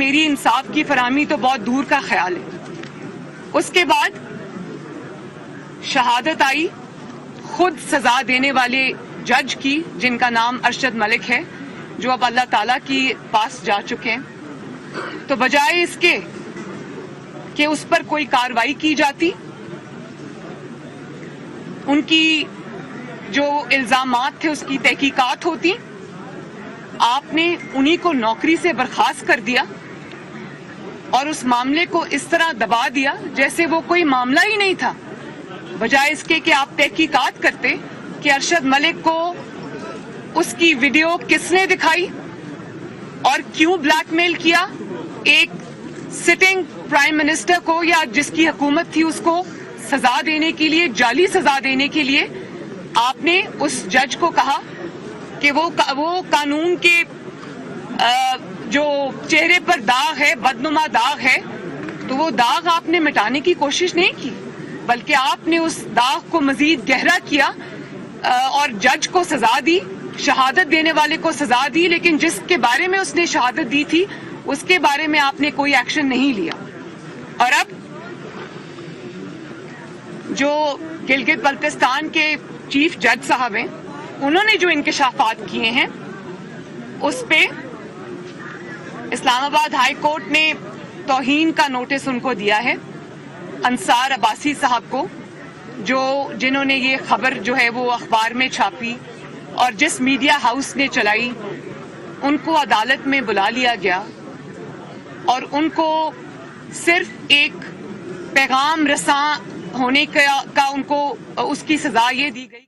میری انصاف کی فراہمی تو بہت دور کا خیال ہے. اس کے بعد شہادت آئی خود سزا دینے والے جج کی، جن کا نام ارشد ملک ہے، جو اب اللہ تعالیٰ کی پاس جا چکے ہیں. تو بجائے اس کے کہ اس پر کوئی کارروائی کی جاتی، ان کی جو الزامات تھے اس کی تحقیقات ہوتی، آپ نے انہی کو نوکری سے برخاست کر دیا اور اس معاملے کو اس طرح دبا دیا جیسے وہ کوئی معاملہ ہی نہیں تھا. بجائے اس کے کہ آپ تحقیقات کرتے کہ ارشد ملک کو اس کی ویڈیو کس نے دکھائی اور کیوں بلیک میل کیا، ایک سٹنگ پرائم منسٹر کو یا جس کی حکومت تھی اس کو سزا دینے کے لیے، جعلی سزا دینے کے لیے آپ نے اس جج کو کہا کہ وہ قانون کے جو چہرے پر داغ ہے، بدنما داغ ہے، تو وہ داغ آپ نے مٹانے کی کوشش نہیں کی، بلکہ آپ نے اس داغ کو مزید گہرا کیا اور جج کو سزا دی، شہادت دینے والے کو سزا دی، لیکن جس کے بارے میں اس نے شہادت دی تھی اس کے بارے میں آپ نے کوئی ایکشن نہیں لیا. اور اب جو گلگت بلتستان کے چیف جج صاحب ہیں، انہوں نے جو انکشافات کیے ہیں اس پہ اسلام آباد ہائی کورٹ نے توہین کا نوٹس ان کو دیا ہے. انصار عباسی صاحب کو، جنہوں نے یہ خبر جو ہے وہ اخبار میں چھاپی اور جس میڈیا ہاؤس نے چلائی، ان کو عدالت میں بلا لیا گیا اور ان کو صرف ایک پیغام رساں ہونے کا ان کو اس کی سزا یہ دی گئی.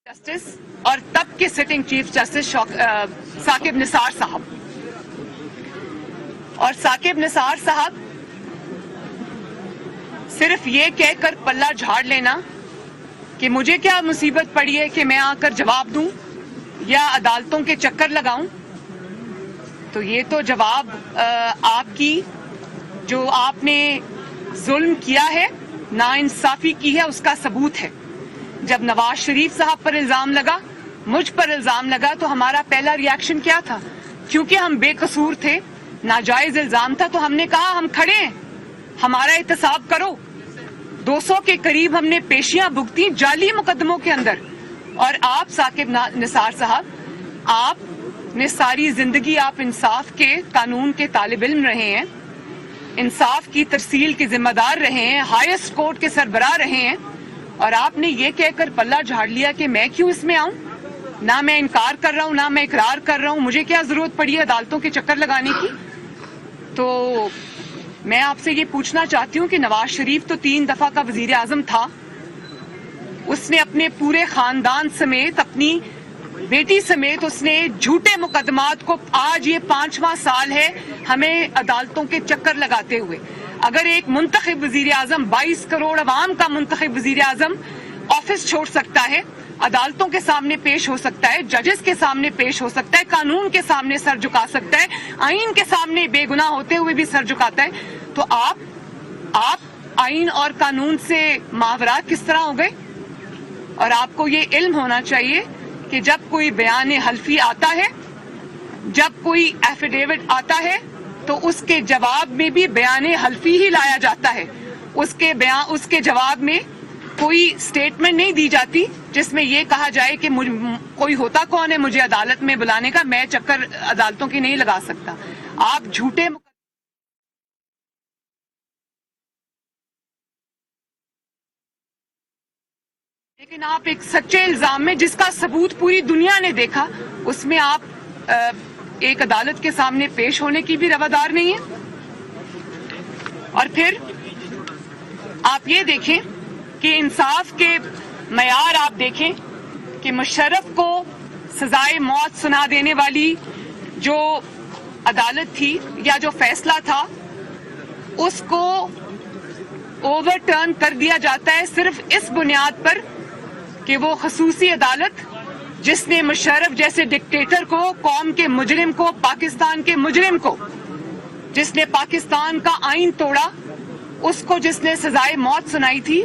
جسٹس اور تب کے sitting chief justice Saqib Nisar صاحب، اور ثاقب نثار صاحب صرف یہ کہہ کر پلہ جھاڑ لینا کہ مجھے کیا مصیبت پڑی ہے کہ میں آ کر جواب دوں یا عدالتوں کے چکر لگاؤں، تو یہ تو جواب آپ کی جو آپ نے ظلم کیا ہے، ناانصافی کی ہے، اس کا ثبوت ہے. جب نواز شریف صاحب پر الزام لگا، مجھ پر الزام لگا، تو ہمارا پہلا ری ایکشن کیا تھا؟ کیونکہ ہم بے قصور تھے، ناجائز الزام تھا، تو ہم نے کہا ہم کھڑے ہیں، ہمارا احتساب کرو. 200 کے قریب ہم نے پیشیاں بھگتی جعلی مقدموں کے اندر. اور آپ ثاقب نثار صاحب، آپ نے ساری زندگی آپ انصاف کے قانون کے طالب علم رہے ہیں، انصاف کی ترسیل کے ذمہ دار رہے ہیں، ہائیسٹ کورٹ کے سربراہ رہے ہیں، اور آپ نے یہ کہہ کر پلہ جھاڑ لیا کہ میں کیوں اس میں آؤں؟ نہ میں انکار کر رہا ہوں، نہ میں اقرار کر رہا ہوں، مجھے کیا ضرورت پڑی ہے عدالتوں کے چکر لگانے کی؟ تو میں آپ سے یہ پوچھنا چاہتی ہوں کہ نواز شریف تو 3 دفعہ کا وزیر اعظم تھا، اس نے اپنے پورے خاندان سمیت، اپنی بیٹی سمیت، اس نے جھوٹے مقدمات کو، آج یہ 5واں سال ہے ہمیں عدالتوں کے چکر لگاتے ہوئے. اگر ایک منتخب وزیر اعظم، 22 کروڑ عوام کا منتخب وزیر اعظم آفس چھوڑ سکتا ہے، عدالتوں کے سامنے پیش ہو سکتا ہے، ججز کے سامنے پیش ہو سکتا ہے، قانون کے سامنے سر جھکا سکتا ہے، آئین کے سامنے بے گناہ ہوتے ہوئے بھی سر جھکاتا ہے، تو آپ آئین اور قانون سے ماورا کس طرح ہو گئے؟ اور آپ کو یہ علم ہونا چاہیے کہ جب کوئی بیان حلفی آتا ہے، جب کوئی ایفیڈیوٹ آتا ہے، تو اس کے جواب میں بھی بیان حلفی ہی لایا جاتا ہے. اس کے جواب میں کوئی سٹیٹمنٹ نہیں دی جاتی جس میں یہ کہا جائے کہ کوئی ہوتا کون ہے مجھے عدالت میں بلانے کا، میں چکر عدالتوں کی نہیں لگا سکتا. آپ جھوٹے لیکن آپ ایک سچے الزام میں، جس کا ثبوت پوری دنیا نے دیکھا، اس میں آپ ایک عدالت کے سامنے پیش ہونے کی بھی روادار نہیں ہے. اور پھر آپ یہ دیکھیں کہ انصاف کے معیار آپ دیکھیں کہ مشرف کو سزائے موت سنا دینے والی جو عدالت تھی یا جو فیصلہ تھا، اس کو اوور ٹرن کر دیا جاتا ہے صرف اس بنیاد پر کہ وہ خصوصی عدالت جس نے مشرف جیسے ڈکٹیٹر کو، قوم کے مجرم کو، پاکستان کے مجرم کو، جس نے پاکستان کا آئین توڑا، اس کو جس نے سزائے موت سنائی تھی،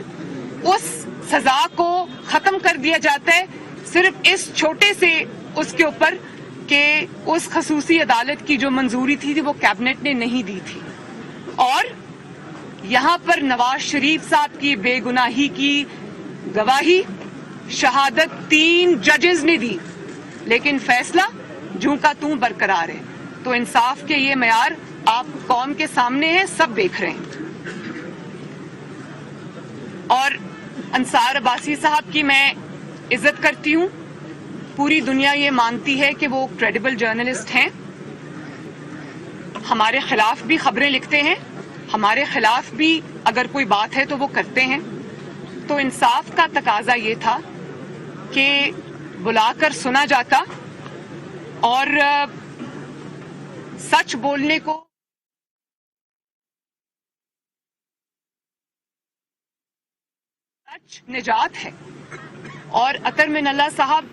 اس سزا کو ختم کر دیا جاتا ہے صرف اس چھوٹے سے اس کے اوپر کہ اس خصوصی عدالت کی جو منظوری تھی وہ کیبنٹ نے نہیں دی تھی. اور یہاں پر نواز شریف صاحب کی بے گناہی کی گواہی شہادت 3 ججز نے دی، لیکن فیصلہ جوں کا توں برقرار ہے. تو انصاف کے یہ معیار آپ قوم کے سامنے ہیں، سب دیکھ رہے ہیں. اور انصار عباسی صاحب کی میں عزت کرتی ہوں. پوری دنیا یہ مانتی ہے کہ وہ کریڈیبل جرنلسٹ ہیں. ہمارے خلاف بھی خبریں لکھتے ہیں، ہمارے خلاف بھی اگر کوئی بات ہے تو وہ کرتے ہیں. تو انصاف کا تقاضا یہ تھا کہ بلا کر سنا جاتا اور سچ بولنے کو سچ نجات ہے. اور اطہر من اللہ صاحب